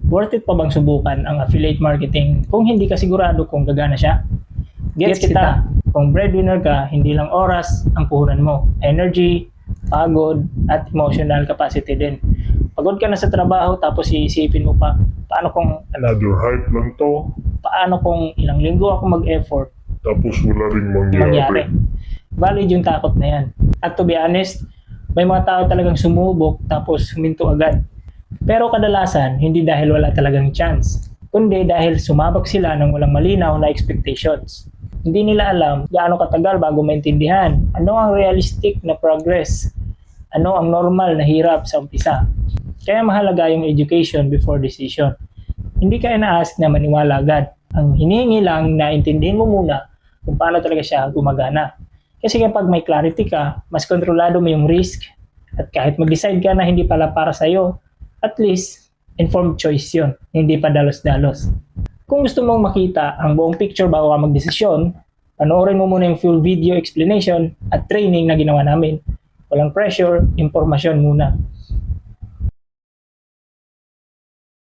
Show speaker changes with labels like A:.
A: Worth it pa bang subukan ang affiliate marketing kung hindi ka sigurado kung gagana siya? Gets kita. Kung breadwinner ka, hindi lang oras ang puhunan mo. Energy, pagod, at emotional capacity din. Pagod ka na sa trabaho tapos iisipin mo pa, paano kung
B: Another hype lang to,
A: paano kung ilang linggo ako mag-effort
B: tapos wala ring mangyari.
A: mangyari? Valid yung takot na yan. At to be honest, may mga tao talagang sumubok tapos huminto agad. Pero kadalasan, hindi dahil wala talagang chance, kundi dahil sumabak sila ng walang malinaw na expectations. Hindi nila alam gaano katagal bago maintindihan ano ang realistic na progress, ano ang normal na hirap sa umpisa. Kaya mahalaga yung education before decision. Hindi ka ina-ask na maniwala agad. Ang hinihingi lang na intindihin mo muna kung paano talaga siya gumagana. Kasi kapag may clarity ka, mas kontrolado mo yung risk at kahit mag-decide ka na hindi pala para sa'yo, at least informed choice yun, hindi pa dalos-dalos. Kung gusto mong makita ang buong picture bago ka magdesisyon, panoorin mo muna yung full video explanation at training na ginawa namin. Walang pressure, impormasyon muna.